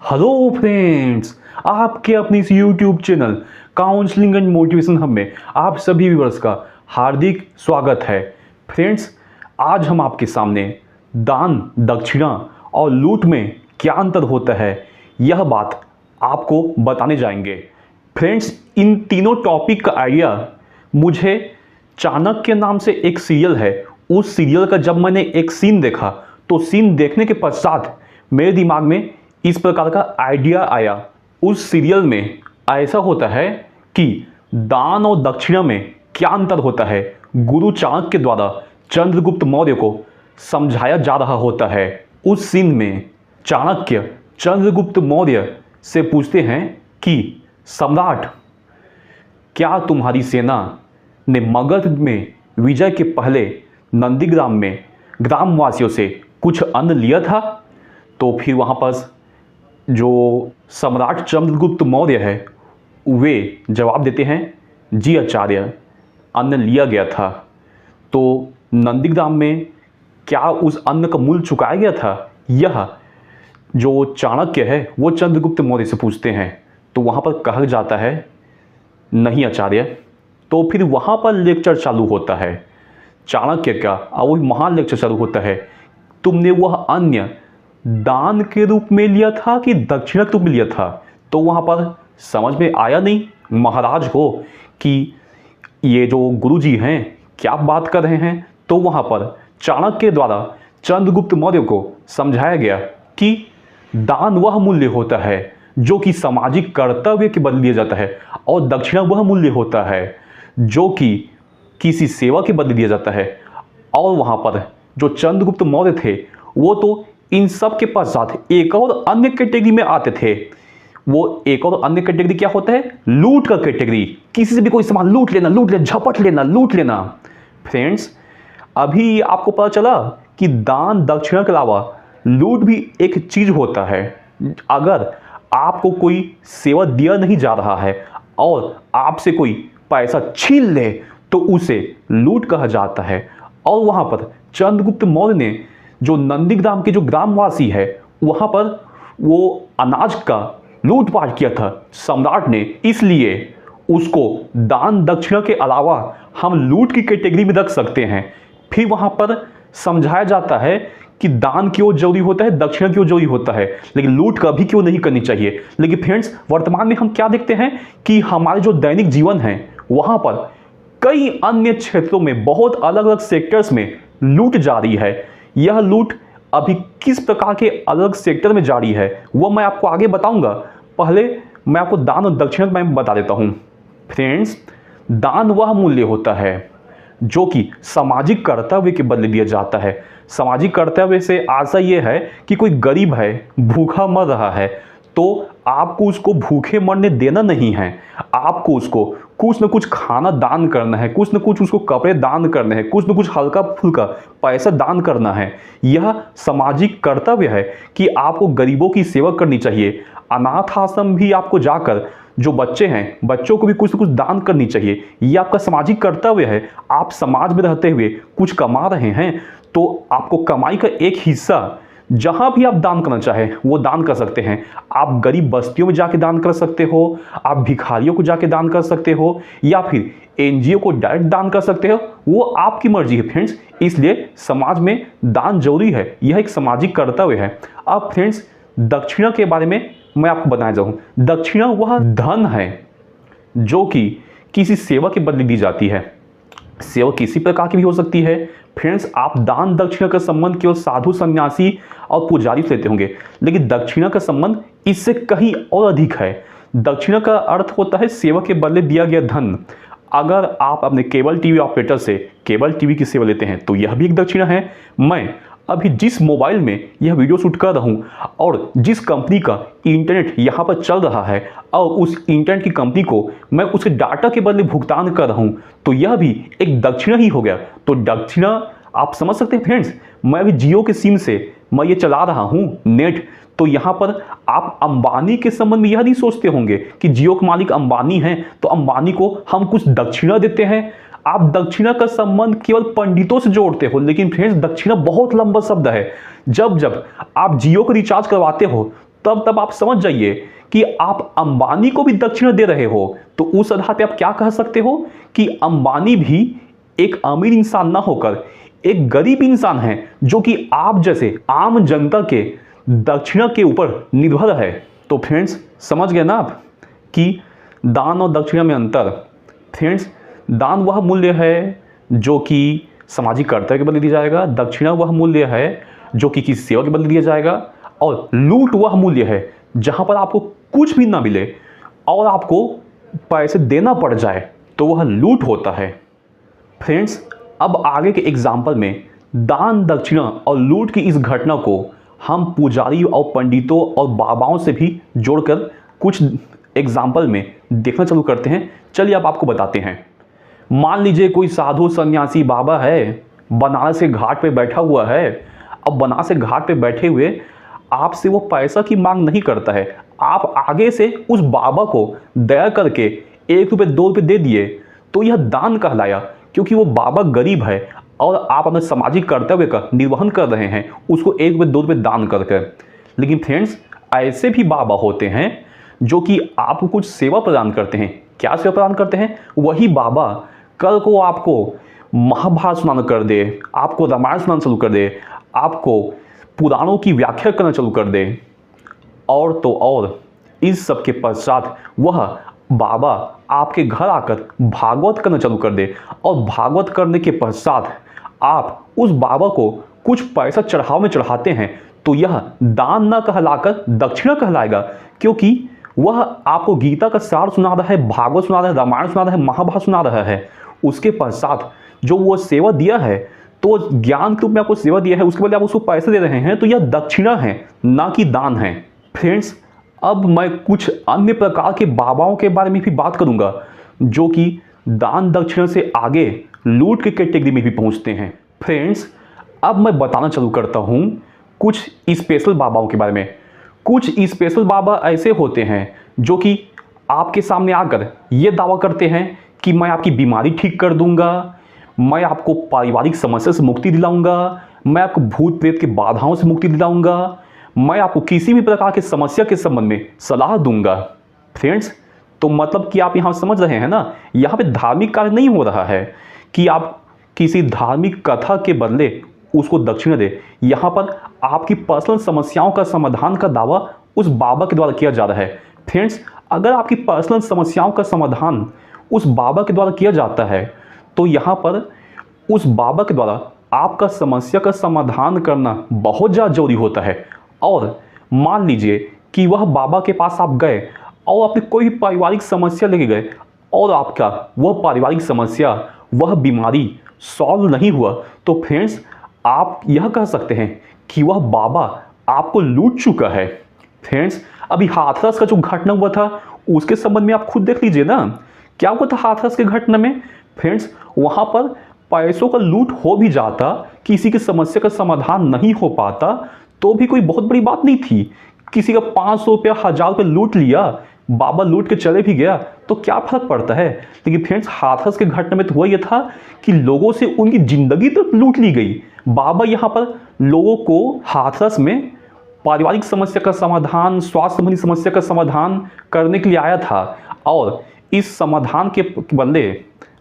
Hello friends, आपके अपनी इस YouTube channel counselling and motivation hub में आप सभी व्यूअर्स का हार्दिक स्वागत है। फ्रेंड्स, आज हम आपके सामने दान, दक्षिणा और लूट में क्या अंतर होता है, यह बात आपको बताने जाएंगे। फ्रेंड्स, इन तीनों टॉपिक का आइडिया मुझे चाणक्य नाम से एक सीरियल है, उस सीरियल का जब मैंने एक सीन देखा तो सीन देखने के पश्चात मेरे दिमाग में इस प्रकार का आइडिया आया। उस सीरियल में ऐसा होता है कि दान और दक्षिणा में क्या अंतर होता है, गुरु चाणक्य द्वारा चंद्रगुप्त मौर्य को समझाया जा रहा होता है। उस सीन में चाणक्य चंद्रगुप्त मौर्य से पूछते हैं कि सम्राट, क्या तुम्हारी सेना ने मगध में विजय के पहले नंदीग्राम में ग्रामवासियों से कुछ अन्न लिया था? तो फिर वहाँ पर जो सम्राट चंद्रगुप्त मौर्य है वे जवाब देते हैं, जी आचार्य, अन्न लिया गया था। तो नंदीग्राम में क्या उस अन्न का मूल्य चुकाया गया था? यह जो चाणक्य है वो चंद्रगुप्त मौर्य से पूछते हैं। तो वहाँ पर कहा जाता है, नहीं आचार्य। तो फिर वहाँ पर लेक्चर चालू होता है चाणक्य का, और वो महान लेक्चर चालू होता है, तुमने वह अन्न दान के रूप में लिया था कि दक्षिणा के रूप में लिया था? तो वहाँ पर समझ में आया नहीं महाराज को कि ये जो गुरुजी हैं क्या बात कर रहे हैं। तो वहाँ पर चाणक्य द्वारा चंद्रगुप्त मौर्य को समझाया गया कि दान वह मूल्य होता है जो कि सामाजिक कर्तव्य के बदले दिया जाता है, और दक्षिणा वह मूल्य होता है जो कि किसी सेवा के बदले दिया जाता है। और वहाँ पर जो चंद्रगुप्त मौर्य थे वो तो इन सब के पश्चात एक और अन्य कैटेगरी में आते थे। वो एक और अन्य कैटेगरी क्या होता है? लूट का कैटेगरी। किसी से भी कोई सामान लूट लेना, झपट लेना, लूट लेना। फ्रेंड्स, अभी आपको पता चला कि दान दक्षिणा के अलावा लूट भी एक चीज होता है। अगर आपको कोई सेवा दिया नहीं जा रहा है और आपसे कोई पैसा छीन ले तो उसे लूट कहा जाता है। और वहां पर चंद्रगुप्त मौर्य ने जो नंदीग्राम के जो ग्रामवासी है वहां पर वो अनाज का लूटपाट किया था सम्राट ने, इसलिए उसको दान दक्षिणा के अलावा हम लूट की कैटेगरी में रख सकते हैं। फिर वहां पर समझाया जाता है कि दान क्यों जरूरी होता है, दक्षिणा क्यों जरूरी होता है, लेकिन लूट कभी क्यों नहीं करनी चाहिए। लेकिन फ्रेंड्स, वर्तमान में हम क्या देखते हैं कि हमारे जो दैनिक जीवन है वहां पर कई अन्य क्षेत्रों में बहुत अलग अलग सेक्टर्स में लूट जारी है। यह लूट अभी किस प्रकार के अलग सेक्टर में जारी है वो मैं आपको आगे बताऊंगा। पहले मैं आपको दान और दक्षिणा में बता देता हूं। फ्रेंड्स, दान वह मूल्य होता है जो कि सामाजिक कर्तव्य के बदले दिया जाता है। सामाजिक कर्तव्य से आशा यह है कि कोई गरीब है, भूखा मर रहा है, तो आपको उसको भूखे मरने देना नहीं है। आपको उसको कुछ न कुछ खाना दान करना है, कुछ न कुछ उसको कपड़े दान करने हैं, कुछ न कुछ हल्का फुल्का पैसा दान करना है। यह सामाजिक कर्तव्य है कि आपको गरीबों की सेवा करनी चाहिए। अनाथ आश्रम भी आपको जाकर जो बच्चे हैं, बच्चों को भी कुछ न कुछ दान करनी चाहिए। यह आपका सामाजिक कर्तव्य है। आप समाज में रहते हुए कुछ कमा रहे हैं तो आपको कमाई का एक हिस्सा जहां भी आप दान करना चाहे वो दान कर सकते हैं। आप गरीब बस्तियों में जाके दान कर सकते हो, आप भिखारियों को जाके दान कर सकते हो, या फिर एनजीओ को डायरेक्ट दान कर सकते हो, वो आपकी मर्जी है फ्रेंड्स। इसलिए समाज में दान जरूरी है, यह एक सामाजिक कर्तव्य है। अब फ्रेंड्स, दक्षिणा के बारे में मैं आपको बताना चाहूँ। दक्षिणा वह धन है जो कि किसी सेवा के बदले दी जाती है। सेवा किसी प्रकार की भी हो सकती है। फ्रेंड्स, आप दान दक्षिणा का संबंध केवल साधु सन्यासी और पुजारी से लेते होंगे, लेकिन दक्षिणा का संबंध इससे कहीं और अधिक है। दक्षिणा का अर्थ होता है सेवा के बदले दिया गया धन। अगर आप अपने केबल टीवी ऑपरेटर से केबल टीवी की सेवा लेते हैं तो यह भी एक दक्षिणा है। मैं अभी जिस मोबाइल में यह वीडियो शूट कर रहा हूँ और जिस कंपनी का इंटरनेट यहाँ पर चल रहा है और उस इंटरनेट की कंपनी को मैं उसके डाटा के बदले भुगतान कर रहा हूँ, तो यह भी एक दक्षिणा ही हो गया। तो दक्षिणा आप समझ सकते हैं फ्रेंड्स। मैं अभी जियो के सिम से मैं ये चला रहा हूँ नेट, तो यहाँ पर आप अंबानी के संबंध में यह नहीं सोचते होंगे कि जियो के मालिक अंबानी हैं तो अंबानी को हम कुछ दक्षिणा देते हैं। आप दक्षिणा का संबंध केवल पंडितों से जोड़ते हो, लेकिन फ्रेंड्स, दक्षिणा बहुत लंबा शब्द है। जब जब आप जियो को रिचार्ज करवाते हो तब आप समझ जाइए कि आप अंबानी को भी दक्षिणा दे रहे हो। तो उस आधार पे आप क्या कह सकते हो कि अंबानी भी एक अमीर इंसान ना होकर एक गरीब इंसान है, जो कि आप जैसे आम जनता के दक्षिणा के ऊपर निर्भर है। तो फ्रेंड्स समझ गए ना आप कि दान और दक्षिणा में अंतर। फ्रेंड्स, दान वह मूल्य है जो कि सामाजिक कर्तव्य के बदले दिया जाएगा, दक्षिणा वह मूल्य है जो कि किसी सेवा के बदले दिया जाएगा, और लूट वह मूल्य है जहां पर आपको कुछ भी ना मिले और आपको पैसे देना पड़ जाए, तो वह लूट होता है। फ्रेंड्स, अब आगे के एग्जाम्पल में दान, दक्षिणा और लूट की इस घटना को हम पुजारी और पंडितों और बाबाओं से भी जोड़कर कुछ एग्जाम्पल में देखना चालू करते हैं। चलिए अब आपको बताते हैं। मान लीजिए कोई साधु सन्यासी बाबा है, बनारस के घाट पे बैठा हुआ है। अब बनारस के घाट पे बैठे हुए आपसे वो पैसा की मांग नहीं करता है, आप आगे से उस बाबा को दया करके 1 रुपये 2 रुपये दे दिए, तो यह दान कहलाया, क्योंकि वो बाबा गरीब है और आप अपने सामाजिक कर्तव्य का निर्वहन कर रहे हैं उसको 1 रुपये 2 रुपये दान करके। लेकिन फ्रेंड्स, ऐसे भी बाबा होते हैं जो कि आपको कुछ सेवा प्रदान करते हैं। क्या सेवा प्रदान करते हैं? वही बाबा कल को आपको महाभारत सुनाना कर दे, आपको रामायण सुनाना चालू कर दे, आपको पुराणों की व्याख्या करना चालू कर दे, और तो और इस सब के पश्चात वह बाबा आपके घर आकर भागवत करना चालू कर दे, और भागवत करने के पश्चात आप उस बाबा को कुछ पैसा चढ़ाव में चढ़ाते हैं, तो यह दान न कहलाकर दक्षिणा कहलाएगा, क्योंकि वह आपको गीता का सार सुना रहा है, भागवत सुना रहा है, रामायण सुना रहा है, महाभारत सुना रहा है। उसके पश्चात जो वो सेवा दिया है, तो ज्ञान के रूप में आपको सेवा दिया है, उसके बदले आप उसको पैसे दे रहे हैं, तो यह दक्षिणा है, ना कि दान है। फ्रेंड्स, अब मैं कुछ अन्य प्रकार के बाबाओं के बारे में भी बात करूंगा जो कि दान दक्षिणा से आगे लूट के कैटेगरी में भी पहुंचते हैं। फ्रेंड्स, अब मैं बताना चालू करता हूं कुछ स्पेशल बाबाओं के बारे में। कुछ स्पेशल बाबा ऐसे होते हैं जो कि आपके सामने आकर ये दावा करते हैं कि मैं आपकी बीमारी ठीक कर दूंगा, मैं आपको पारिवारिक समस्या से मुक्ति दिलाऊंगा, मैं आपको भूत प्रेत की बाधाओं से मुक्ति दिलाऊंगा, मैं आपको किसी भी प्रकार की समस्या के संबंध में सलाह दूंगा। फ्रेंड्स, तो मतलब कि आप यहाँ समझ रहे हैं ना, यहाँ पे धार्मिक कार्य नहीं हो रहा है कि आप किसी धार्मिक कथा के बदले उसको दक्षिणा दे। यहाँ पर आपकी पर्सनल समस्याओं का समाधान का दावा उस बाबा के द्वारा किया जा रहा है। फ्रेंड्स, अगर आपकी पर्सनल समस्याओं का समाधान उस बाबा के द्वारा किया जाता है, तो यहाँ पर उस बाबा के द्वारा आपका समस्या का समाधान करना बहुत ज़्यादा जरूरी होता है। और मान लीजिए कि वह बाबा के पास आप गए और आपने कोई भी पारिवारिक समस्या लेके गए और आपका वह पारिवारिक समस्या, वह बीमारी सॉल्व नहीं हुआ, तो फ्रेंड्स आप यह कह सकते हैं कि वह बाबा आपको लूट चुका है। फ्रेंड्स, अभी हाथरस का जो घटना हुआ था उसके संबंध में आप खुद देख लीजिए ना, क्या हुआ था हाथरस के घटना में। फ्रेंड्स, वहां पर पैसों का लूट हो भी जाता, किसी की समस्या का समाधान नहीं हो पाता, तो भी कोई बहुत बड़ी बात नहीं थी। किसी का 500 रुपया, 1000 रुपया लूट लिया, बाबा लूट के चले भी गया, तो क्या फर्क पड़ता है। लेकिन फ्रेंड्स, हाथरस के घटना में तो हुआ यह था कि लोगों से उनकी जिंदगी तो लूट ली गई। बाबा यहाँ पर लोगों को हाथरस में पारिवारिक समस्या का समाधान, स्वास्थ्य संबंधी समस्या का समाधान करने के लिए आया था, और इस समाधान के बदले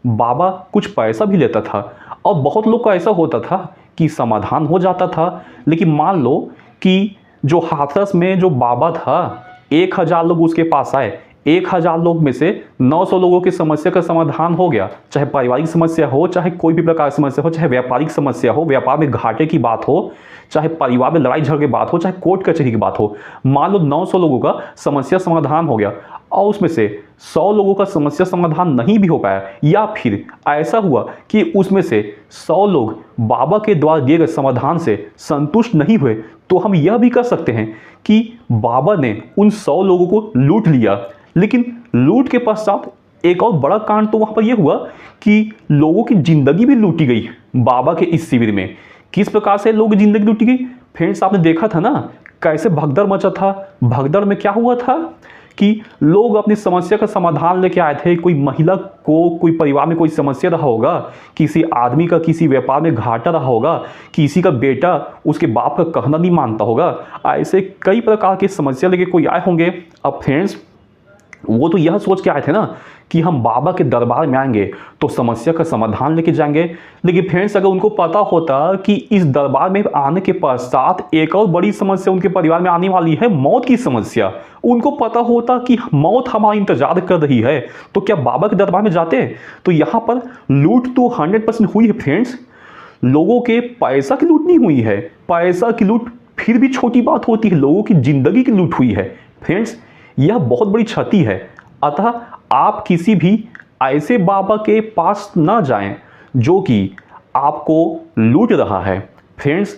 बाबा कुछ पैसा भी लेता था। और बहुत लोग का ऐसा होता था कि समाधान हो जाता था, लेकिन मान लो कि जो हाथरस में जो बाबा था, 1000 लोग उसके पास आए, 1000 लोग में से 900 लोगों की समस्या का समाधान हो गया, चाहे पारिवारिक समस्या हो, चाहे कोई भी प्रकार की समस्या हो, चाहे व्यापारिक समस्या हो, व्यापार में घाटे की बात हो, चाहे परिवार में लड़ाई झगड़े की बात हो, चाहे कोर्ट कचहरी की बात हो। मान लो 900 लोगों का समस्या समाधान हो गया और उसमें से 100 लोगों का समस्या समाधान नहीं भी हो पाया, या फिर ऐसा हुआ कि उसमें से 100 लोग बाबा के द्वारा दिए गए समाधान से संतुष्ट नहीं हुए, तो हम यह भी कर सकते हैं कि बाबा ने उन 100 लोगों को लूट लिया। लेकिन लूट के पश्चात एक और बड़ा कांड तो वहां पर यह हुआ कि लोगों की जिंदगी भी लूटी गई बाबा के इस शिविर में। किस प्रकार से लोगों की जिंदगी लूटी गई? फ्रेंड्स, आपने देखा था ना कैसे भगदड़ मचा था। भगदड़ में क्या हुआ था कि लोग अपनी समस्या का समाधान लेके आए थे। कोई महिला को कोई परिवार में कोई समस्या रहा होगा, किसी आदमी का किसी व्यापार में घाटा रहा होगा, किसी का बेटा उसके बाप का कहना नहीं मानता होगा, ऐसे कई प्रकार की समस्या लेके कोई आए होंगे। अब फ्रेंड्स वो तो यह सोच के आए थे ना कि हम बाबा के दरबार में आएंगे तो समस्या का समाधान लेके जाएंगे। लेकिन फ्रेंड्स अगर उनको पता होता कि इस दरबार में आने के पश्चात एक और बड़ी समस्या उनके परिवार में आने वाली है, मौत की समस्या, उनको पता होता कि मौत हमारा इंतजार कर रही है, तो क्या बाबा के दरबार में जाते? तो यहाँ पर लूट तो 100% हुई है फ्रेंड्स। लोगों के पैसा की लूट नहीं हुई है, पैसा की लूट फिर भी छोटी बात होती है, लोगों की जिंदगी की लूट हुई है फ्रेंड्स। यह बहुत बड़ी क्षति है। अतः आप किसी भी ऐसे बाबा के पास ना जाएं जो कि आपको लूट रहा है। फ्रेंड्स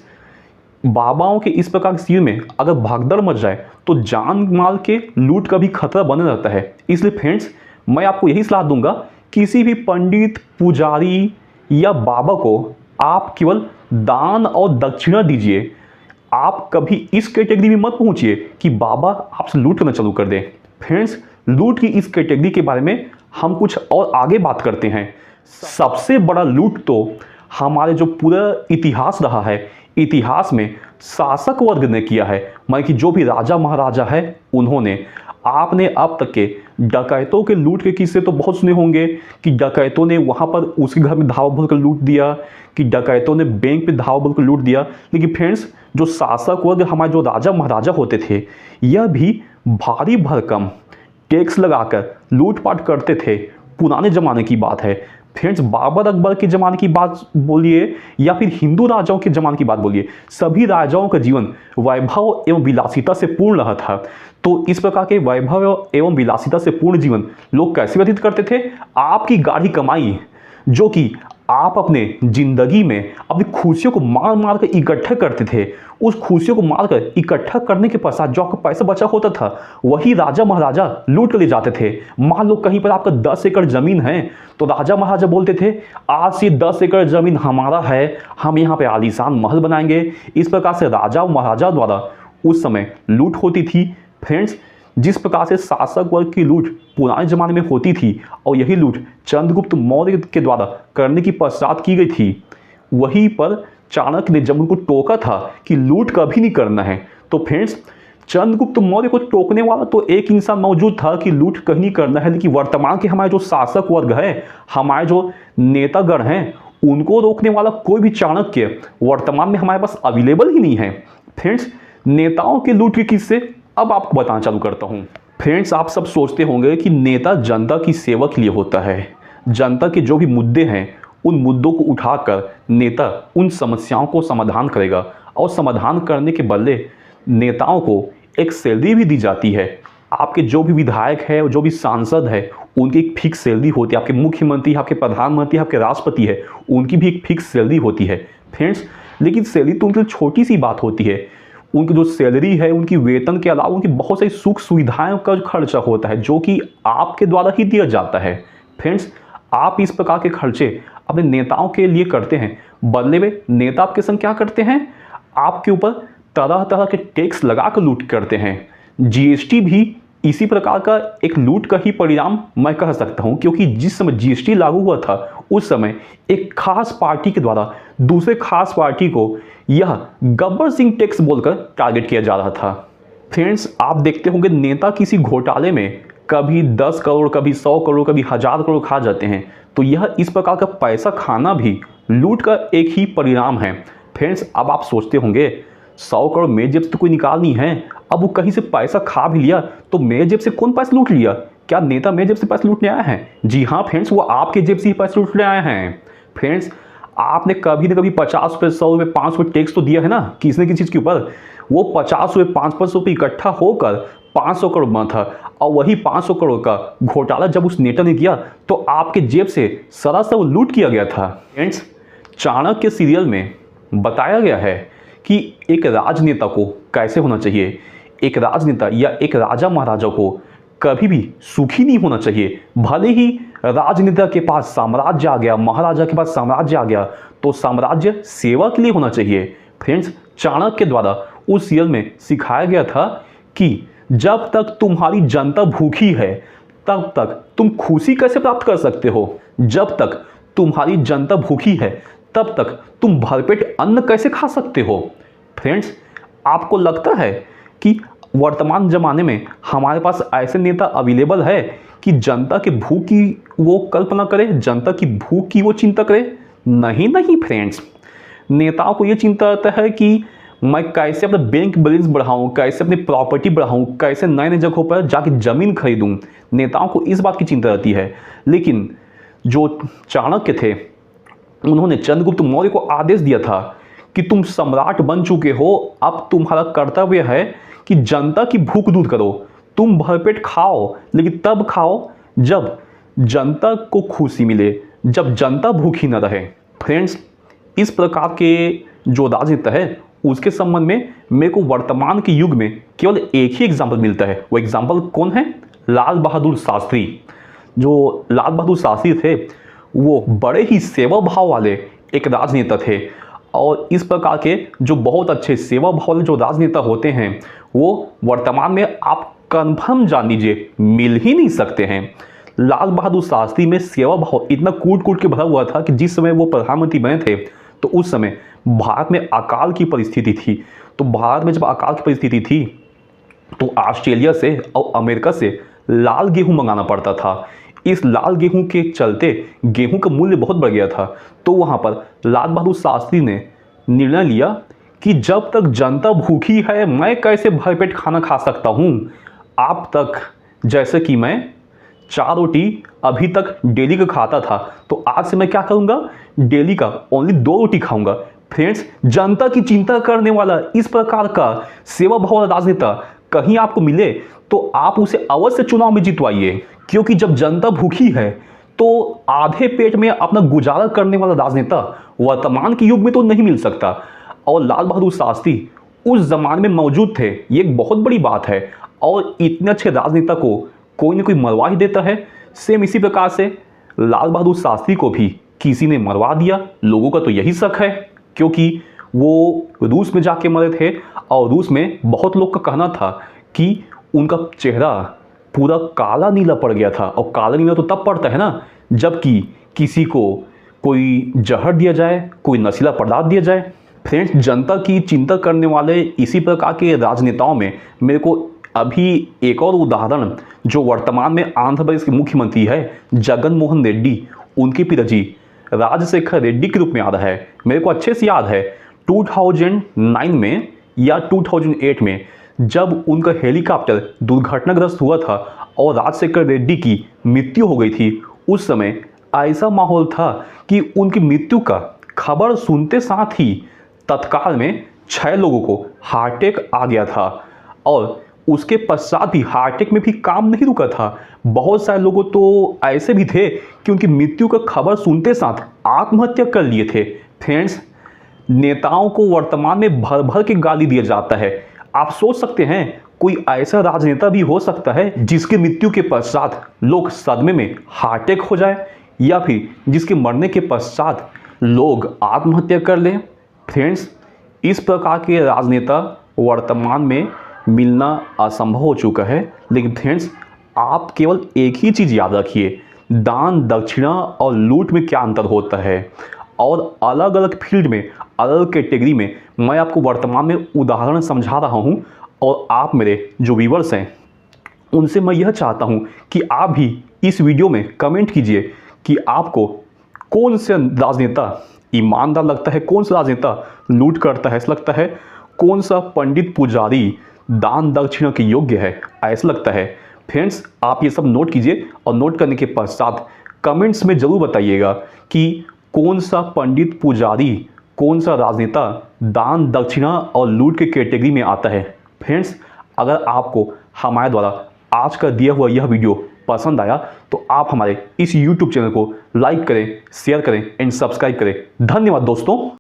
बाबाओं के इस प्रकार के शिविर में अगर भागदड़ मच जाए तो जान माल के लूट का भी खतरा बने रहता है। इसलिए फ्रेंड्स मैं आपको यही सलाह दूंगा, किसी भी पंडित, पुजारी या बाबा को आप केवल दान और दक्षिणा दीजिए। आप कभी इस कैटेगरी में मत पहुंचिए कि बाबा आपसे लूट करना चालू कर दे। फ्रेंड्स लूट की इस कैटेगरी के बारे में हम कुछ और आगे बात करते हैं। सबसे बड़ा लूट तो हमारे जो पूरा इतिहास रहा है, इतिहास में शासक वर्ग ने किया है। मतलब कि जो भी राजा महाराजा है उन्होंने, आपने अब तक के डकैतों के लूट के किस्से तो बहुत सुने होंगे कि डकैतों ने वहाँ पर उसके घर में धावा बोल कर लूट दिया, कि डकैतों ने बैंक पे धावा बोल कर लूट दिया। लेकिन फ्रेंड्स जो शासक वर्ग हमारे जो राजा महाराजा होते थे, यह भी भारी भरकम टैक्स लगाकर लूटपाट करते थे। पुराने ज़माने की बात है फ्रेंड्स, बाबर अकबर के ज़माने की बात बोलिए या फिर हिंदू राजाओं के ज़माने की बात बोलिए, सभी राजाओं का जीवन वैभव एवं विलासिता से पूर्ण रहा था। तो इस प्रकार के वैभव एवं विलासिता से पूर्ण जीवन लोग कैसे व्यतीत करते थे? आपकी गाढ़ी कमाई जो कि आप अपने जिंदगी में अपनी खुशियों को मार मार कर इकट्ठा करते थे, उस खुशियों को मार कर इकट्ठा करने के पश्चात जो आपका पैसा बचा होता था वही राजा महाराजा लूट कर ले जाते थे। मान लो कहीं पर आपका 10 एकड़ जमीन है तो राजा महाराजा बोलते थे आज से 10 एकड़ जमीन हमारा है, हम यहाँ पे आलीशान महल बनाएंगे। इस प्रकार से राजा महाराजा द्वारा उस समय लूट होती थी। फ्रेंड्स जिस प्रकार से शासक वर्ग की लूट पुराने जमाने में होती थी और यही लूट चंद्रगुप्त मौर्य के द्वारा करने की पश्चात की गई थी, वहीं पर चाणक्य ने जब उनको टोका था कि लूट कभी नहीं करना है, तो फ्रेंड्स चंद्रगुप्त मौर्य को टोकने वाला तो एक इंसान मौजूद था कि लूट कहीं नहीं करना है। लेकिन वर्तमान के हमारे जो शासक वर्ग है, हमारे जो नेतागण हैं, उनको रोकने वाला कोई भी चाणक्य वर्तमान में हमारे पास अवेलेबल ही नहीं है। फ्रेंड्स नेताओं के लूट के किस्से अब आपको बताना चालू करता हूं। फ्रेंड्स आप सब सोचते होंगे कि नेता जनता की सेवा के लिए होता है, जनता के जो भी मुद्दे हैं उन मुद्दों को उठाकर नेता उन समस्याओं को समाधान करेगा और समाधान करने के बदले नेताओं को एक सैलरी भी दी जाती है। आपके जो भी विधायक है, जो भी सांसद है, उनकी एक फिक्स सैलरी होती है। आपके मुख्यमंत्री, आपके प्रधानमंत्री, आपके राष्ट्रपति है, उनकी भी एक फिक्स सैलरी होती है। फ्रेंड्स लेकिन सैलरी तो उनकी छोटी सी बात होती है। उनकी जो सैलरी है, उनकी वेतन के अलावा उनकी बहुत सारी सुख सुविधाओं का खर्चा होता है जो कि आपके द्वारा ही दिया जाता है। फ्रेंड्स आप इस प्रकार के खर्चे अपने नेताओं के लिए करते हैं, बदले में नेता आपके संग क्या करते हैं? आपके ऊपर तरह तरह के टैक्स लगा कर लूट करते हैं। जीएसटी भी इसी प्रकार का एक लूट का ही परिणाम मैं कह सकता हूं, क्योंकि जिस समय जीएसटी लागू हुआ था उस समय एक खास पार्टी के द्वारा दूसरे खास पार्टी को यह गब्बर सिंह टैक्स बोलकर टारगेट किया जा रहा था। फ्रेंड्स आप देखते होंगे नेता किसी घोटाले में कभी 10 करोड़, कभी 100 करोड़, कभी 1000 करोड़ खा जाते हैं, तो यह इस प्रकार का पैसा खाना भी लूट का एक ही परिणाम है। फ्रेंड्स अब आप सोचते होंगे 100 करोड़ मेरे जेब से तो कोई निकाल नहीं है, अब वो कहीं से पैसा खा भी लिया तो मेरे जेब से कौन पैसा लूट लिया? क्या नेता मेरे जेब से पैसा लूटने आया है? जी हाँ फ्रेंड्स, वो आपके जेब से ही पैसा लूटने आए हैं। फ्रेंड्स आपने कभी ना कभी 50 रुपये, 100 रुपये, 500 रुपये टैक्स तो दिया है ना किसी न किसी चीज़ के ऊपर। वो 50 रुपये, 500 रुपये इकट्ठा होकर 500 करोड़ बना था, और वही 500 करोड़ का घोटाला जब उस नेता ने किया तो आपके जेब से सरासर वो लूट किया गया था। फ्रेंड्स चाणक्य सीरियल में बताया गया है कि एक राजनेता को कैसे होना चाहिए। एक राजनेता या एक राजा महाराजा को कभी भी सुखी नहीं होना चाहिए। भले ही राजनेता के पास साम्राज्य आ गया, महाराजा के पास साम्राज्य आ गया, तो साम्राज्य सेवा के लिए होना चाहिए। फ्रेंड्स चाणक्य के द्वारा उस सीरियल में सिखाया गया था कि जब तक तुम्हारी जनता भूखी है तब तक तुम खुशी कैसे प्राप्त कर सकते हो? जब तक तुम्हारी जनता भूखी है तब तक तुम भरपेट अन्न कैसे खा सकते हो? फ्रेंड्स, आपको लगता है कि वर्तमान ज़माने में हमारे पास ऐसे नेता अवेलेबल है कि जनता के भूख की वो कल्पना करे, जनता की भूख की वो चिंता करे? नहीं फ्रेंड्स, नेताओं को ये चिंता रहता है कि मैं कैसे अपना बैंक बैलेंस बढ़ाऊं, कैसे अपनी प्रॉपर्टी बढ़ाऊं, कैसे नए नए जगहों पर जाके ज़मीन खरीदूं। नेताओं को इस बात की चिंता रहती है। लेकिन जो चाणक्य थे, उन्होंने चंद्रगुप्त मौर्य को आदेश दिया था कि तुम सम्राट बन चुके हो, अब तुम्हारा कर्तव्य है कि जनता की भूख दूर करो। तुम भरपेट खाओ, लेकिन तब खाओ जब जनता को खुशी मिले, जब जनता भूखी न रहे। फ्रेंड्स, इस प्रकार के जो राजनेता है उसके संबंध में मेरे को वर्तमान के युग में केवल एक ही एग्जाम्पल मिलता है। वो एग्जाम्पल कौन है? लाल बहादुर शास्त्री। जो लाल बहादुर शास्त्री थे वो बड़े ही सेवा भाव वाले एक राजनेता थे, और इस प्रकार के जो बहुत अच्छे सेवा भाव वाले जो राजनेता होते हैं वो वर्तमान में आप कन्फर्म जान लीजिए मिल ही नहीं सकते हैं। लाल बहादुर शास्त्री में सेवा भाव इतना कूट कूट के भरा हुआ था कि जिस समय वो प्रधानमंत्री बने थे तो उस समय भारत में अकाल की परिस्थिति थी। तो भारत में जब अकाल की परिस्थिति थी तो ऑस्ट्रेलिया से और अमेरिका से लाल गेहूं मंगाना पड़ता था। इस लाल गेहूं के चलते गेहूं का मूल्य बहुत बढ़ गया था। तो वहां पर लाल बहादुर शास्त्री ने निर्णय लिया कि जब तक जनता भूखी है मैं कैसे भरपेट खाना खा सकता हूं। आप तक जैसे कि मैं 4 रोटी अभी तक डेली का खाता था, तो आज से मैं क्या करूंगा, डेली का ओनली 2 रोटी खाऊंगा। फ्रेंड्स, जनता की चिंता करने वाला इस प्रकार का सेवा भाव राजनेता कहीं आपको मिले तो आप उसे अवश्य चुनाव में जितवाइए, क्योंकि जब जनता भूखी है तो आधे पेट में अपना गुजारा करने वाला राजनेता वर्तमान के युग में तो नहीं मिल सकता। और लाल बहादुर शास्त्री उस जमाने में मौजूद थे, ये एक बहुत बड़ी बात है। और इतने अच्छे राजनेता को कोई ना कोई मरवा ही देता है। सेम इसी प्रकार से लाल बहादुर शास्त्री को भी किसी ने मरवा दिया। लोगों का तो यही शक है, क्योंकि वो रूस में जाके मरे थे और रूस में बहुत लोग का कहना था कि उनका चेहरा पूरा काला नीला पड़ गया था। और काला नीला तो तब पड़ता है ना जबकि किसी को कोई जहर दिया जाए, कोई नशीला पदार्थ दिया जाए। फ्रेंड्स, जनता की चिंता करने वाले इसी प्रकार के राजनेताओं में मेरे को अभी एक और उदाहरण जो वर्तमान में आंध्र प्रदेश के मुख्यमंत्री है जगन मोहन रेड्डी, उनके पिताजी राजशेखर रेड्डी के रूप में आ रहा है। मेरे को अच्छे से याद है 2009 में या 2008 में जब उनका हेलीकॉप्टर दुर्घटनाग्रस्त हुआ था और राजशेखर रेड्डी की मृत्यु हो गई थी, उस समय ऐसा माहौल था कि उनकी मृत्यु का खबर सुनते साथ ही तत्काल में 6 लोगों को हार्ट अटैक आ गया था। और उसके पश्चात भी हार्ट अटैक में भी काम नहीं रुका था। बहुत सारे लोगों तो ऐसे भी थे कि उनकी मृत्यु का खबर सुनते साथ आत्महत्या कर लिए थे। फ्रेंड्स, नेताओं को वर्तमान में भर भर के गाली दिया जाता है। आप सोच सकते हैं कोई ऐसा राजनेता भी हो सकता है जिसकी मृत्यु के पश्चात लोग सदमे में हार्ट अटैक हो जाए, या फिर जिसके मरने के पश्चात लोग आत्महत्या कर लें। फ्रेंड्स, इस प्रकार के राजनेता वर्तमान में मिलना असंभव हो चुका है। लेकिन फ्रेंड्स, आप केवल एक ही चीज़ याद रखिए, दान दक्षिणा और लूट में क्या अंतर होता है। और अलग अलग फील्ड में, अलग अलग कैटेगरी में मैं आपको वर्तमान में उदाहरण समझा रहा हूँ। और आप मेरे जो व्यूअर्स हैं उनसे मैं यह चाहता हूँ कि आप भी इस वीडियो में कमेंट कीजिए कि आपको कौन से राजनेता ईमानदार लगता है, कौन सा राजनेता लूट करता है ऐसा लगता है, कौन सा पंडित पुजारी दान दक्षिणा के योग्य है ऐसा लगता है। फ्रेंड्स, आप ये सब नोट कीजिए और नोट करने के पश्चात कमेंट्स में ज़रूर बताइएगा कि कौन सा पंडित पुजारी, कौन सा राजनेता दान दक्षिणा और लूट के कैटेगरी में आता है। फ्रेंड्स, अगर आपको हमारे द्वारा आज का दिया हुआ यह वीडियो पसंद आया तो आप हमारे इस YouTube चैनल को लाइक करें, शेयर करें एंड सब्सक्राइब करें। धन्यवाद दोस्तों।